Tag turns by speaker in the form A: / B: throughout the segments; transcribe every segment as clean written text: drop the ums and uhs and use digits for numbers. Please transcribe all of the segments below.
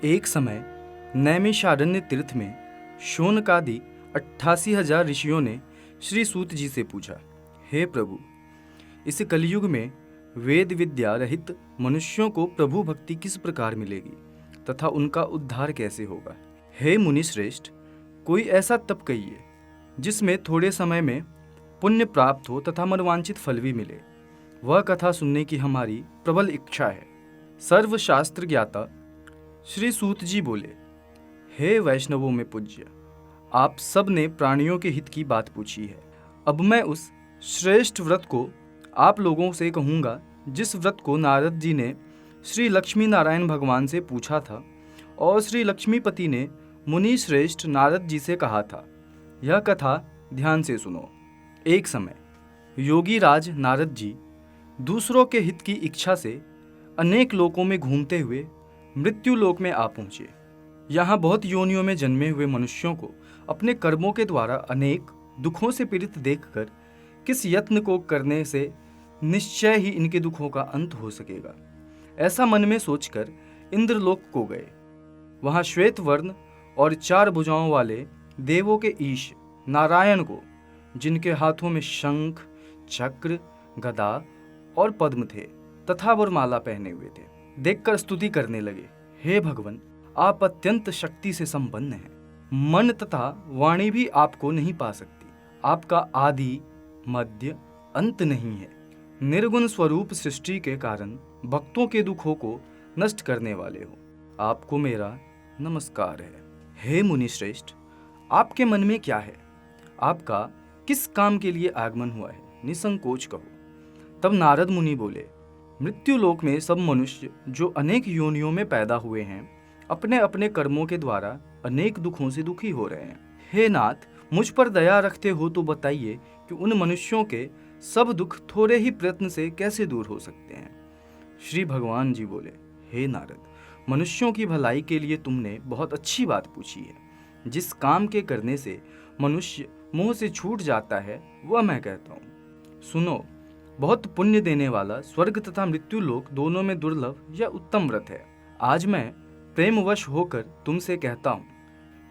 A: एक समय नैमिषारण्य तीर्थ में शौनकादि 88,000 ऋषियों ने श्री सूत जी से पूछा, हे प्रभु, इस कलयुग में वेद विद्या रहित मनुष्यों को प्रभु भक्ति किस प्रकार मिलेगी तथा उनका उद्धार कैसे होगा। हे मुनि श्रेष्ठ, कोई ऐसा तप कहिए जिसमें थोड़े समय में पुण्य प्राप्त हो तथा मनवांछित फल भी मिले। वह कथा सुनने की हमारी प्रबल इच्छा है। सर्वशास्त्र ज्ञाता श्री सूत जी बोले, हे वैष्णवों में पूज्य, आप सब ने प्राणियों के हित की बात पूछी है। अब मैं उस श्रेष्ठ व्रत को आप लोगों से कहूँगा जिस व्रत को नारद जी ने श्री लक्ष्मी नारायण भगवान से पूछा था और श्री लक्ष्मीपति ने मुनि श्रेष्ठ नारद जी से कहा था। यह कथा ध्यान से सुनो। एक समय योगी राज नारद जी दूसरों के हित की इच्छा से अनेक लोकों में घूमते हुए मृत्यु लोक में आ पहुँचे। यहाँ बहुत योनियों में जन्मे हुए मनुष्यों को अपने कर्मों के द्वारा अनेक दुखों से पीड़ित देखकर किस यत्न को करने से निश्चय ही इनके दुखों का अंत हो सकेगा, ऐसा मन में सोचकर इंद्रलोक को गए। वहाँ श्वेत वर्ण और 4 भुजाओं वाले देवों के ईश नारायण को, जिनके हाथों में शंख, चक्र, गदा और पद्म थे तथा वरमाला पहने हुए थे, देखकर स्तुति करने लगे। हे भगवान, आप अत्यंत शक्ति से संपन्न हैं। मन तथा वाणी भी आपको नहीं पा सकती। आपका आदि मध्य अंत नहीं है। निर्गुण स्वरूप सृष्टि के कारण भक्तों के दुखों को नष्ट करने वाले हो। आपको मेरा नमस्कार है। हे मुनि श्रेष्ठ, आपके मन में क्या है? आपका किस काम के लिए आगमन हुआ है? निसंकोच कहो। तब नारद मुनि बोले, मृत्यु लोक में सब मनुष्य जो अनेक योनियों में पैदा हुए हैं, अपने अपने कर्मों के द्वारा अनेक दुखों से दुखी हो रहे हैं। हे नाथ, मुझ पर दया रखते हो तो बताइए कि उन मनुष्यों के सब दुख थोड़े ही प्रयत्न से कैसे दूर हो सकते हैं। श्री भगवान जी बोले, हे नारद, मनुष्यों की भलाई के लिए तुमने बहुत अच्छी बात पूछी है। जिस काम के करने से मनुष्य मोह से छूट जाता है वह मैं कहता हूँ। सुनो, बहुत पुण्य देने वाला स्वर्ग तथा मृत्यु लोक दोनों में दुर्लभ या उत्तम व्रत है। आज मैं प्रेमवश होकर तुमसे कहता हूँ,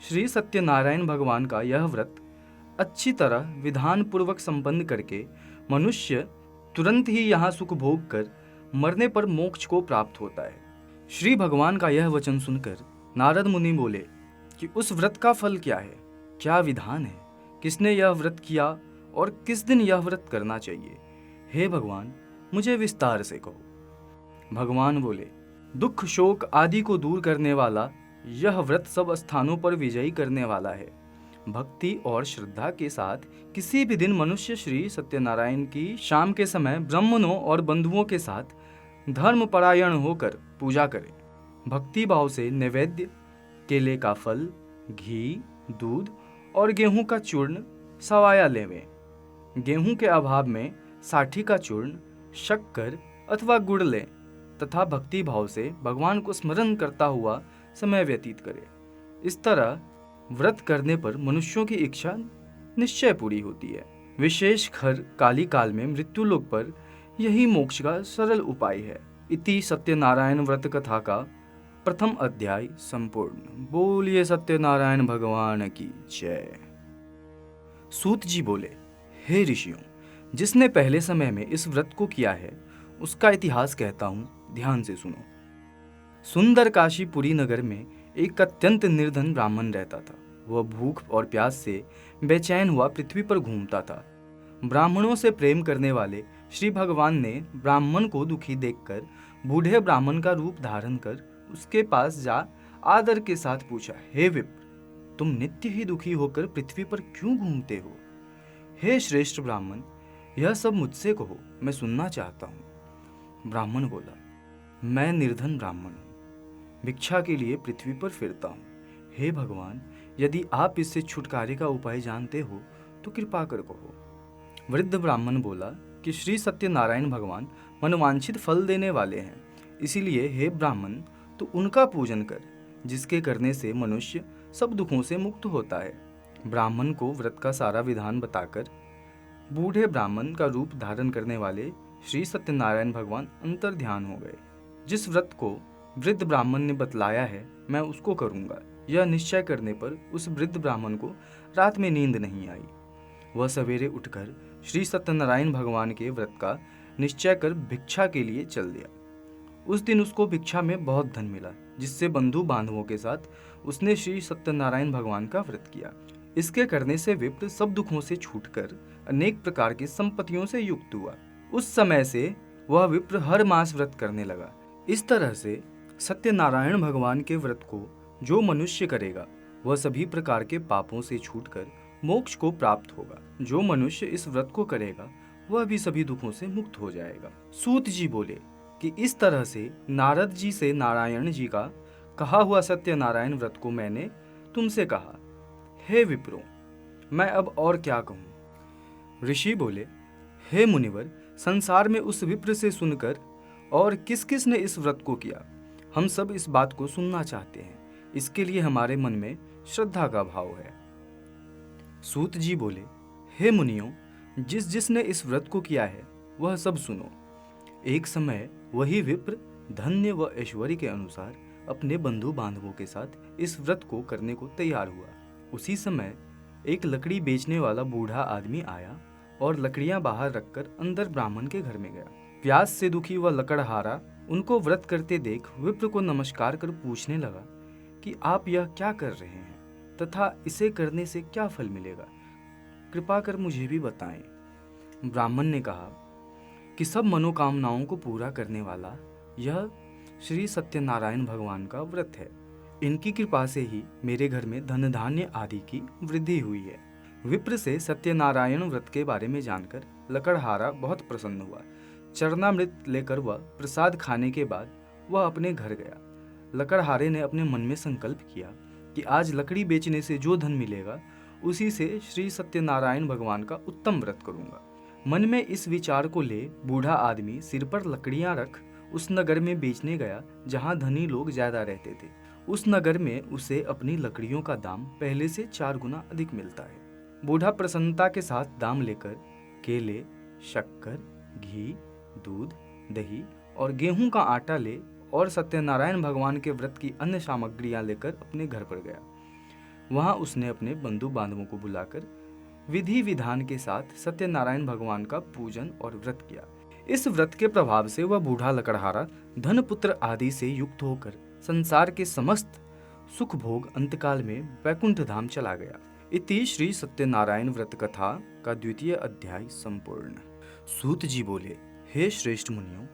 A: श्री सत्यनारायण भगवान का यह व्रत अच्छी तरह विधान पूर्वक संपन्न करके मनुष्य तुरंत ही यहाँ सुख भोग कर मरने पर मोक्ष को प्राप्त होता है। श्री भगवान का यह वचन सुनकर नारद मुनि बोले कि उस व्रत का फल क्या है, क्या विधान है, किसने यह व्रत किया और किस दिन यह व्रत करना चाहिए। हे भगवान, मुझे विस्तार से कहो। भगवान बोले, दुख शोक आदि को दूर करने वाला यह व्रत सब स्थानों पर विजयी करने वाला है। भक्ति और श्रद्धा के साथ किसी भी दिन मनुष्य श्री सत्यनारायण की शाम के समय ब्राह्मणों और बंधुओं के साथ धर्म परायण होकर पूजा करे। भक्ति भाव से नैवेद्य, केले का फल, घी, दूध और गेहूं का चूर्ण सवाया लेवें। गेहूं के अभाव में साठी का चूर्ण, शक्कर अथवा गुड़ लें तथा भक्ति भाव से भगवान को स्मरण करता हुआ समय व्यतीत करें। इस तरह व्रत करने पर मनुष्यों की इच्छा निश्चय पूरी होती है। विशेष खर काली काल में मृत्यु लोक पर यही मोक्ष का सरल उपाय है। इति सत्यनारायण व्रत कथा का प्रथम अध्याय संपूर्ण। बोलिए सत्यनारायण भगवान की जय। सूत जी बोले, हे ऋषियों, जिसने पहले समय में इस व्रत को किया है उसका इतिहास कहता हूँ, ध्यान से सुनो। सुंदर काशीपुरी नगर में एक अत्यंत निर्धन ब्राह्मण रहता था। वह भूख और प्यास से बेचैन हुआ पृथ्वी पर घूमता था। ब्राह्मणों से प्रेम करने वाले श्री भगवान ने ब्राह्मण को दुखी देखकर बूढ़े ब्राह्मण का रूप धारण कर उसके पास जा आदर के साथ पूछा, हे विप्र, तुम नित्य ही दुखी होकर पृथ्वी पर क्यों घूमते हो? हे श्रेष्ठ ब्राह्मण, यह सब मुझसे कहो, मैं सुनना चाहता हूँ। ब्राह्मण बोला, मैं निर्धन ब्राह्मण हूँ, भिक्षा के लिए पृथ्वी पर फिरता हूँ। हे भगवान, यदि आप इससे छुटकारे का उपाय जानते हो तो कृपा कर कहो। वृद्ध ब्राह्मण बोला कि श्री सत्यनारायण भगवान मनवांछित फल देने वाले हैं, इसीलिए हे ब्राह्मण, तो उनका पूजन कर, जिसके करने से मनुष्य सब दुखों से मुक्त होता है। ब्राह्मण को व्रत का सारा विधान बताकर बूढ़े ब्राह्मण का रूप धारण करने वाले श्री सत्यनारायण भगवान अंतर ध्यान हो गए। जिस व्रत को वृद्ध ब्राह्मण ने बतलाया है मैं उसको करूँगा। यह निश्चय करने पर उस वृद्ध ब्राह्मण को रात में नींद नहीं आई। वह सवेरे उठकर श्री सत्यनारायण भगवान के व्रत का निश्चय कर भिक्षा के लिए चल दिया। उस दिन उसको भिक्षा में बहुत धन मिला, जिससे बंधु बांधवों के साथ उसने श्री सत्यनारायण भगवान का व्रत किया। इसके करने से विप्र सब दुखों से छूटकर अनेक प्रकार की संपत्तियों से युक्त हुआ। उस समय से वह विप्र हर मास व्रत करने लगा। इस तरह से सत्यनारायण भगवान के व्रत को जो मनुष्य करेगा वह सभी प्रकार के पापों से छूटकर मोक्ष को प्राप्त होगा। जो मनुष्य इस व्रत को करेगा वह भी सभी दुखों से मुक्त हो जाएगा। सूत जी बोले कि इस तरह से नारद जी से नारायण जी का कहा हुआ सत्यनारायण व्रत को मैंने तुमसे कहा। हे विप्रो, मैं अब और क्या कहूँ। ऋषि बोले, हे मुनिवर, संसार में उस विप्र से सुनकर और किस किस ने इस व्रत को किया, हम सब इस बात को सुनना चाहते हैं। इसके लिए हमारे मन में श्रद्धा का भाव है। सूत जी बोले, हे मुनियों, जिस जिसने इस व्रत को किया है वह सब सुनो। एक समय वही विप्र धन्य व ऐश्वर्य के अनुसार अपने बंधु बांधवों के साथ इस व्रत को करने को तैयार हुआ। उसी समय एक लकड़ी बेचने वाला बूढ़ा आदमी आया और लकड़ियां बाहर रखकर अंदर ब्राह्मण के घर में गया। प्यास से दुखी वह लकड़हारा उनको व्रत करते देख विप्र को नमस्कार कर पूछने लगा कि आप यह क्या कर रहे हैं तथा इसे करने से क्या फल मिलेगा, कृपा कर मुझे भी बताएं। ब्राह्मण ने कहा कि सब मनोकामनाओं को पूरा करने वाला यह श्री सत्यनारायण भगवान का व्रत है। इनकी कृपा से ही मेरे घर में धन धान्य आदि की वृद्धि हुई है। विप्र से सत्यनारायण व्रत के बारे में जानकर लकड़हारा बहुत प्रसन्न हुआ। चरणामृत लेकर वह प्रसाद खाने के बाद वह अपने घर गया। लकड़हारे ने अपने मन में संकल्प किया कि आज लकड़ी बेचने से जो धन मिलेगा उसी से श्री सत्यनारायण भगवान का उत्तम व्रत करूंगा। मन में इस विचार को ले बूढ़ा आदमी सिर पर लकड़ियां रख उस नगर में बेचने गया जहां धनी लोग ज्यादा रहते थे। उस नगर में उसे अपनी लकड़ियों का दाम पहले से 4 गुना अधिक मिलता है। बूढ़ा प्रसन्नता के साथ दाम लेकर केले, शक्कर, घी, दूध, दही और गेहूं का आटा ले और सत्यनारायण भगवान के व्रत की अन्य सामग्रियां लेकर अपने घर पर गया। वहां उसने अपने बंधु बांधवों को बुलाकर विधि विधान के साथ सत्यनारायण भगवान का पूजन और व्रत किया। इस व्रत के प्रभाव से वह बूढ़ा लकड़हारा धन पुत्र आदि से युक्त होकर संसार के समस्त सुख भोग अंतकाल में वैकुंठ धाम चला गया। इति श्री सत्यनारायण व्रत कथा का 2वां अध्याय संपूर्ण। सूत जी बोले, हे श्रेष्ठ मुनियों,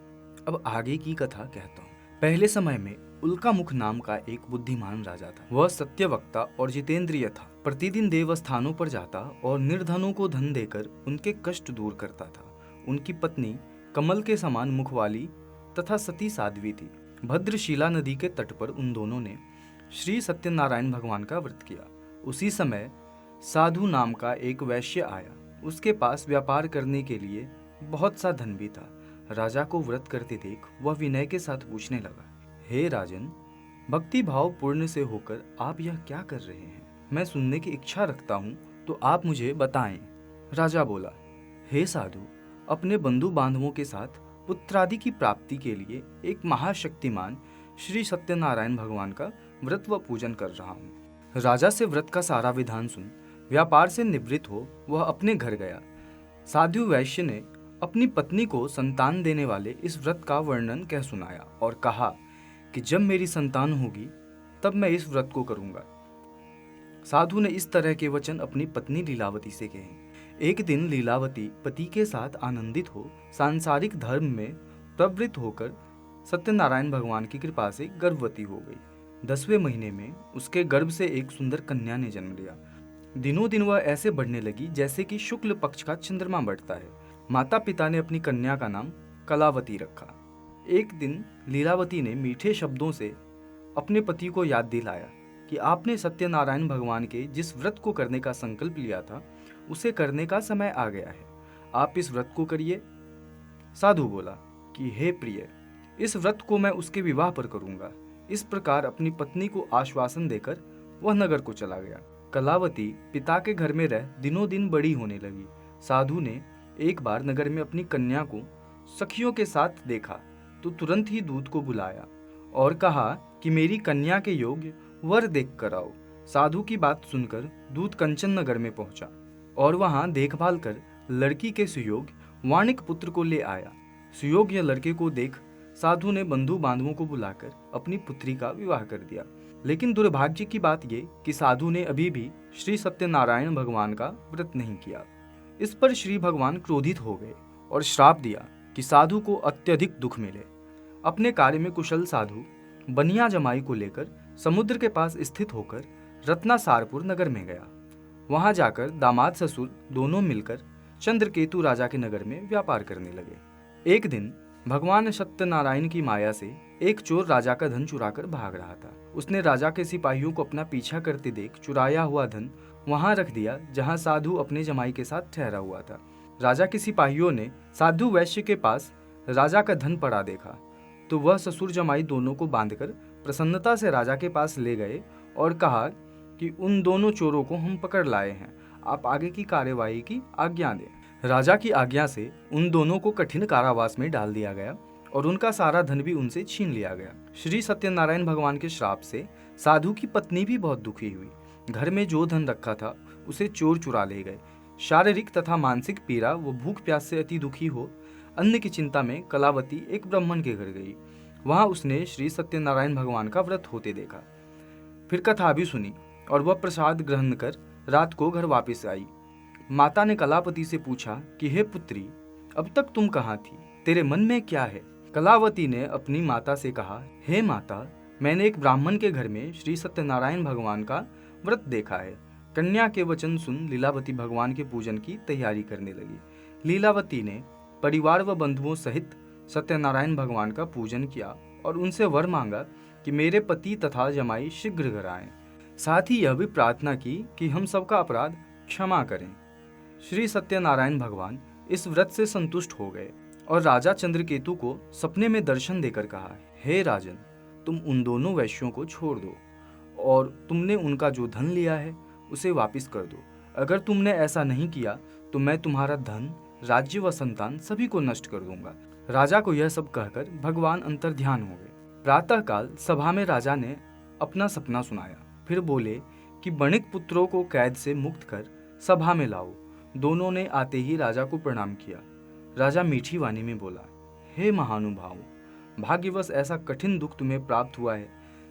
A: अब आगे की कथा कहता हूँ। पहले समय में उल्कामुख नाम का एक बुद्धिमान राजा था। वह सत्यवक्ता और जितेंद्रिय था। प्रतिदिन देवस्थानों पर जाता और निर्धनों को धन देकर उनके कष्ट दूर करता था। उनकी पत्नी कमल के समान मुख वाली तथा सती साध्वी थी। भद्रशिला नदी के तट पर उन दोनों ने श्री सत्यनारायण भगवान का व्रत किया। उसी समय साधु नाम का एक वैश्य आया। उसके पास व्यापार करने के लिए बहुत सा धन भी था। राजा को व्रत करते देख वह विनय के साथ पूछने लगा, हे राजन, भक्ति भाव पूर्ण से होकर आप यह क्या कर रहे हैं? मैं सुनने की इच्छा रखता हूँ, तो आप मुझे बताएं। राजा बोला, हे साधु, अपने बंधु बांधवों के साथ पुत्रादि की प्राप्ति के लिए एक महाशक्तिमान श्री सत्यनारायण भगवान का व्रत व पूजन कर रहा हूँ। राजा से व्रत का सारा विधान सुन व्यापार से निवृत्त हो वह अपने घर गया। साधु वैश्य ने अपनी पत्नी को संतान देने वाले इस व्रत का वर्णन कह सुनाया और कहा कि जब मेरी संतान होगी तब मैं इस व्रत को करूंगा। साधु ने इस तरह के वचन अपनी पत्नी लीलावती से कहे। एक दिन लीलावती पति के साथ आनंदित हो सांसारिक धर्म में प्रवृत्त होकर सत्यनारायण भगवान की कृपा से गर्भवती हो गई। 10वें महीने में उसके गर्भ से एक सुंदर कन्या ने जन्म लिया। दिनों दिन वह ऐसे बढ़ने लगी जैसे कि शुक्ल पक्ष का चंद्रमा बढ़ता है। माता पिता ने अपनी कन्या का नाम कलावती रखा। एक दिन लीलावती ने मीठे शब्दों से अपने पति को याद दिलाया कि आपने सत्यनारायण भगवान के जिस व्रत को करने का संकल्प लिया था उसे करने का समय आ गया है। आप इस व्रत को करिए। साधु बोला कि हे प्रिय, इस व्रत को मैं उसके विवाह पर करूंगा। इस प्रकार अपनी पत्नी को आश्वासन देकर वह नगर को चला गया। कलावती पिता के घर में रह दिनों दिन बड़ी होने लगी। साधु ने एक बार नगर में अपनी कन्या को सखियों के साथ देखा तो तुरंत ही दूत को बुलाया और कहा कि मेरी कन्या के योग्य वर देख कर आओ। साधु की बात सुनकर दूत कंचन नगर में पहुंचा और वहां देखभाल कर लड़की के सुयोग्य वाणिक पुत्र को ले आया। सुयोग्य लड़के को देख साधु ने बंधु बांधवों को बुलाकर अपनी पुत्री का विवाह कर दिया। लेकिन दुर्भाग्य की बात ये कि साधु ने अभी भी श्री सत्यनारायण भगवान का व्रत नहीं किया। इस पर श्री भगवान क्रोधित हो गए और श्राप दिया कि साधु को अत्यधिक दुख मिले। अपने कार्य में कुशल साधु बनिया जमाई को लेकर समुद्र के पास स्थित होकर रत्नासारपुर नगर में गया। वहां जाकर दामाद ससुर दोनों मिलकर चंद्रकेतु राजा के नगर में व्यापार करने लगे। एक दिन भगवान सत्यनारायण की माया से एक चोर राजा का धन चुराकर भाग रहा था। उसने राजा के सिपाहियों को अपना पीछा करते देख चुराया हुआ धन वहां रख दिया जहां साधु अपने जमाई के साथ ठहरा हुआ था। राजा के सिपाहियों ने साधु वैश्य के पास राजा का धन पड़ा देखा तो वह ससुर जमाई दोनों को बांधकर प्रसन्नता से राजा के पास ले गए और कहा कि उन दोनों चोरों को हम पकड़ लाए हैं, आप आगे की कार्यवाही की आज्ञा दें। राजा की आज्ञा से उन दोनों को कठिन कारावास में डाल दिया गया और उनका सारा धन भी उनसे छीन लिया गया। श्री सत्यनारायण भगवान के श्राप से साधु की पत्नी भी बहुत दुखी हुई। घर में जो धन रखा था उसे चोर चुरा ले गए। शारीरिक तथा मानसिक पीड़ा व भूख प्यास से अति दुखी हो अन्न की चिंता में कलावती एक ब्राह्मण के घर गई। वहां उसने श्री सत्यनारायण भगवान का व्रत होते देखा। फिर कथा भी सुनी और वह प्रसाद ग्रहण कर रात को घर वापस आई। माता ने कलावती से पूछा कि हे पुत्री, अब तक तुम कहाँ थी, तेरे मन में क्या है? कलावती ने अपनी माता से कहा, हे माता, मैंने एक ब्राह्मण के घर में श्री सत्यनारायण भगवान का व्रत देखा है। कन्या के वचन सुन लीलावती भगवान के पूजन की तैयारी करने लगी। लीलावती ने परिवार व बंधुओं सहित सत्यनारायण भगवान का पूजन किया और उनसे वर मांगा कि मेरे पति तथा जमाई शीघ्र घर आएं। साथ ही यह भी प्रार्थना की कि हम सबका अपराध क्षमा करें। श्री सत्यनारायण भगवान इस व्रत से संतुष्ट हो गए और राजा चंद्रकेतु को सपने में दर्शन देकर कहा, हे राजन, तुम उन दोनों वैश्यों को छोड़ दो और तुमने उनका जो धन लिया है उसे वापस कर दो। अगर तुमने ऐसा नहीं किया तो मैं तुम्हारा धन, राज्य व संतान सभी को नष्ट कर दूंगा। राजा को यह सब कहकर भगवान अंतर्ध्यान हो गए। प्रातःकाल सभा में राजा ने अपना सपना सुनाया। फिर बोले कि बणिक पुत्रों को कैद से मुक्त कर सभा में लाओ। दोनों ने आते ही राजा को प्रणाम किया। राजा मीठी वाणी में बोला, हे महानुभाव, भाग्यवश ऐसा कठिन दुख तुम्हें प्राप्त हुआ है,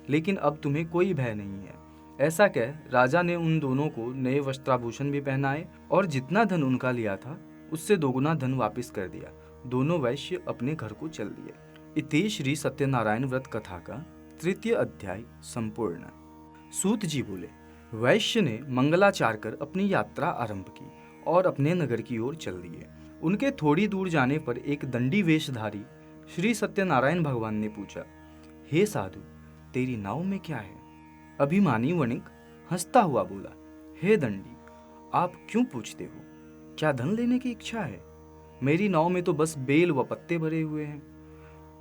A: लेकिन अब तुम्हें कोई भय नहीं है। ऐसा कह राजा ने उन दोनों को नए वस्त्राभूषण भी पहनाए और जितना धन उनका लिया था उससे दोगुना धन वापस कर दिया। दोनों वैश्य अपने घर को चल दिए। इति श्री सत्यनारायण व्रत कथा का 3य अध्याय संपूर्ण। सूत जी बोले, वैश्य ने मंगलाचार कर अपनी यात्रा आरंभ की और अपने नगर की ओर चल दिए। उनके थोड़ी दूर जाने पर एक दंडी वेशधारी श्री सत्यनारायण भगवान ने पूछा, हे साधु, तेरी नाव में क्या है? अभिमानी वणिक हंसता हुआ बोला, हे दंडी, आप क्यों पूछते हो? क्या धन लेने की इच्छा है? मेरी नाव में तो बस बेल व पत्ते भरे हुए हैं।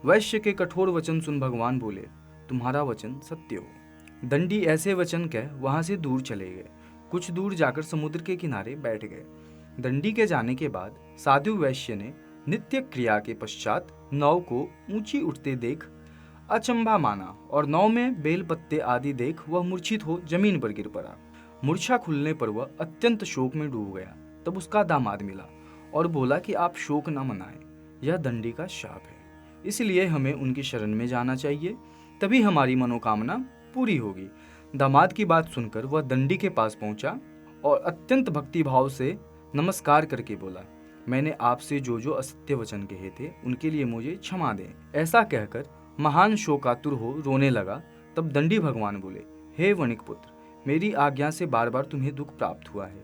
A: वैश्य के कठोर वचन सुन भगवान बोले, तुम्हारा वचन सत्य हो। दंडी ऐसे वचन कह वहां से दूर चले गए। कुछ दूर जाकर समुद्र के किनारे बैठ गए। दंडी के जाने के बाद साधु वैश्य ने नित्य क्रिया के पश्चात नाव को ऊंची उठते देख अचंभा माना और नाव में बेल पत्ते आदि देख वह मूर्छित हो जमीन पर गिर पड़ा। मूर्छा खुलने पर वह अत्यंत शोक में डूब गया। तब उसका दामाद मिला और बोला कि आप शोक न मनाएं, यह दंडी का शाप है, इसलिए हमें उनकी शरण में जाना चाहिए, तभी हमारी मनोकामना पूरी होगी। दामाद की बात सुनकर वह दंडी के पास पहुंचा और अत्यंत भक्ति भाव से नमस्कार करके बोला, मैंने आपसे जो जो असत्य वचन कहे थे उनके लिए मुझे क्षमा दें। ऐसा कहकर महान शोकातुर हो रोने लगा। तब दंडी भगवान बोले, हे वणिक पुत्र, मेरी आज्ञा से बार बार तुम्हें दुख प्राप्त हुआ है,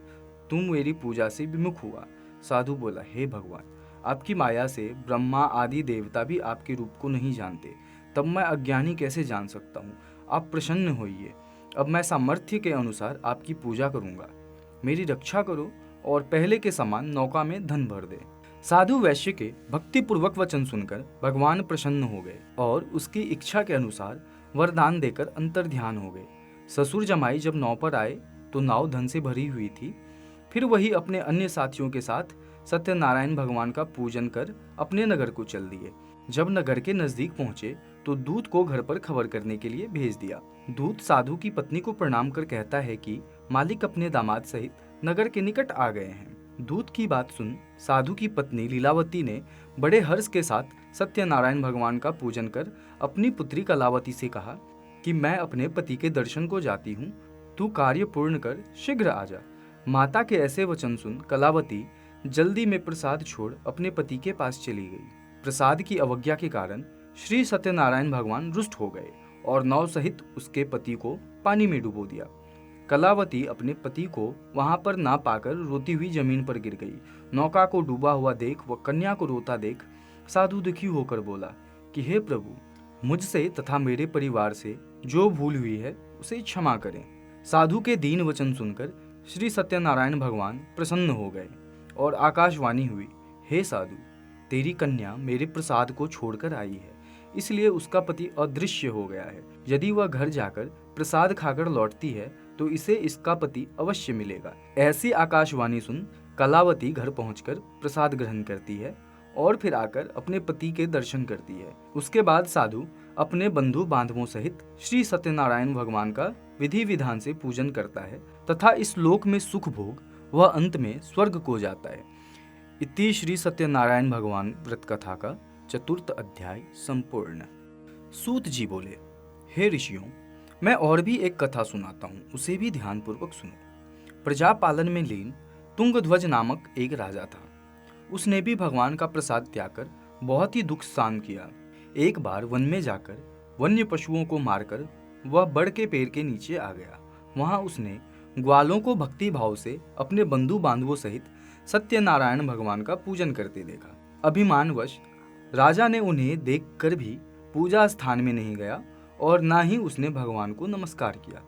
A: तुम मेरी पूजा से विमुख हुआ। साधु बोला, हे भगवान, आपकी माया से ब्रह्मा आदि देवता भी आपके रूप को नहीं जानते, तब मैं अज्ञानी कैसे जान सकता हूँ? आप प्रसन्न होइए, अब मैं सामर्थ्य के अनुसार आपकी पूजा करूंगा। मेरी रक्षा करो और पहले के समान नौका में धन भर दे। साधु वैश्य के भक्तिपूर्वक वचन सुनकर भगवान प्रसन्न हो गए और उसकी इच्छा के अनुसार वरदान देकर अंतर्ध्यान हो गए। ससुर जमाई जब नाव पर आए तो नाव धन से भरी हुई थी। फिर वही अपने अन्य साथियों के साथ सत्यनारायण भगवान का पूजन कर अपने नगर को चल दिए। जब नगर के नजदीक पहुंचे तो दूत को घर पर खबर करने के लिए भेज दिया। दूत साधु की पत्नी को प्रणाम कर कहता है कि मालिक अपने दामाद सहित नगर के निकट आ गए हैं। दूत की बात सुन साधु की पत्नी लीलावती ने बड़े हर्ष के साथ सत्यनारायण भगवान का पूजन कर अपनी पुत्री कलावती से कहा कि मैं अपने पति के दर्शन को जाती हूँ, तू कार्य पूर्ण कर शीघ्र आ जा। माता के ऐसे वचन सुन कलावती जल्दी में प्रसाद छोड़ अपने पति के पास चली गई। प्रसाद की अवज्ञा के कारण श्री सत्यनारायण भगवान रुष्ट हो गए और नाव सहित उसके पति को पानी में डुबो दिया। कलावती अपने पति को वहां पर ना पाकर रोती हुई जमीन पर गिर गई। नौका को डूबा हुआ देख व कन्या को रोता देख साधु दुखी होकर बोला कि हे प्रभु, मुझसे तथा मेरे परिवार से जो भूल हुई है उसे क्षमा करें। साधु के दीन वचन सुनकर श्री सत्यनारायण भगवान प्रसन्न हो गए और आकाशवाणी हुई, हे साधु, तेरी कन्या मेरे प्रसाद को छोड़कर आई है, इसलिए उसका पति अदृश्य हो गया है। यदि वह घर जाकर प्रसाद खाकर लौटती है तो इसे इसका पति अवश्य मिलेगा। ऐसी आकाशवाणी सुन कलावती घर पहुंचकर प्रसाद ग्रहण करती है और फिर आकर अपने पति के दर्शन करती है। उसके बाद साधु अपने बंधु बांधवों सहित श्री सत्यनारायण भगवान का विधि विधान से पूजन करता है तथा इस लोक में सुख भोग वह अंत में स्वर्ग को जाता है। इति श्री सत्यनारायण भगवान व्रत कथा का 4th अध्याय संपूर्ण। सूत जी बोले, हे ऋषियों, मैं और भी एक कथा सुनाता हूँ, उसे भी ध्यानपूर्वक सुनो। प्रजापालन में लीन तुंगध्वज नामक एक राजा था। उसने भी भगवान का प्रसाद त्याग कर बहुत ही दुख सहन किया। एक बार वन में जाकर वन्य पशुओं को मारकर वह बड़ के पेड़ के नीचे आ गया। वहां उसने ग्वालों को भक्ति भाव से अपने बंधु बांधवों सहित सत्यनारायण भगवान का पूजन करते देखा। अभिमानवश राजा ने उन्हें देखकर भी पूजा स्थान में नहीं गया और ना ही उसने भगवान को नमस्कार किया।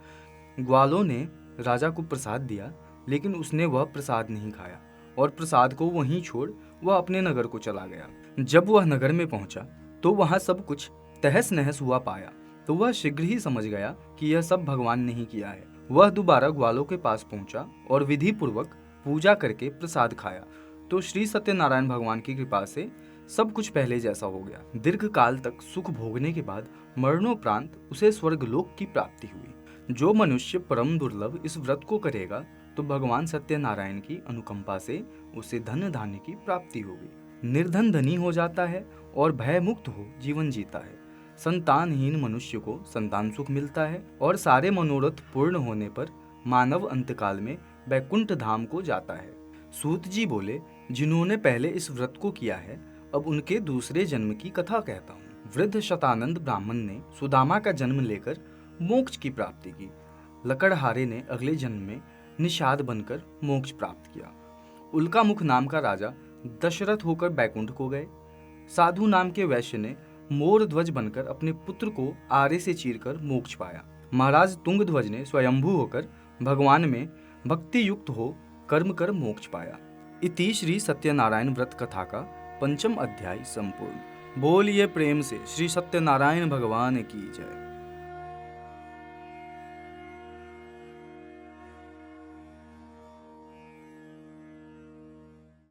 A: ग्वालों ने राजा को प्रसाद दिया, लेकिन उसने वह प्रसाद नहीं खाया और प्रसाद को वहीं छोड़ वह अपने नगर को चला गया। जब वह नगर में पहुंचा तो वहां सब कुछ तहस नहस हुआ पाया, तो वह शीघ्र ही समझ गया कि यह सब भगवान ने ही किया है। वह दोबारा ग्वालों के पास पहुंचा और विधि पूर्वक पूजा करके प्रसाद खाया, तो श्री सत्यनारायण भगवान की कृपा से सब कुछ पहले जैसा हो गया। दीर्घ काल तक सुख भोगने के बाद मरणोपरांत उसे स्वर्गलोक की प्राप्ति हुई। जो मनुष्य परम दुर्लभ इस व्रत को करेगा तो भगवान सत्यनारायण की अनुकंपा से उसे धन धान्य की प्राप्ति होगी। निर्धन धनी हो जाता है और भय मुक्त हो जीवन जीता है। संतानहीन मनुष्य को संतान सुख मिलता है और सारे मनोरथ पूर्ण होने पर मानव अंतकाल में वैकुंठ धाम को जाता है। सूत जी बोले, जिन्होंने पहले इस व्रत को किया है, अब उनके दूसरे जन्म की कथा कहता हूँ। वृद्ध शतानंद ब्राह्मण ने सुदामा का जन्म लेकर मोक्ष की प्राप्ति की। लकड़हारे ने अगले जन्म में निषाद बनकर मोक्ष प्राप्त किया। उल्कामुख नाम का राजा दशरथ होकर बैकुंठ को गए। साधु नाम के वैश्य ने मोर ध्वज बनकर अपने पुत्र को आरे से चीरकर मोक्ष पाया। महाराज तुंगध्वज ने स्वयंभू होकर भगवान में भक्ति युक्त हो कर्म कर मोक्ष पाया। इति श्री सत्यनारायण व्रत कथा का 5th अध्याय संपूर्ण। बोलिए प्रेम से श्री सत्यनारायण भगवान की जय।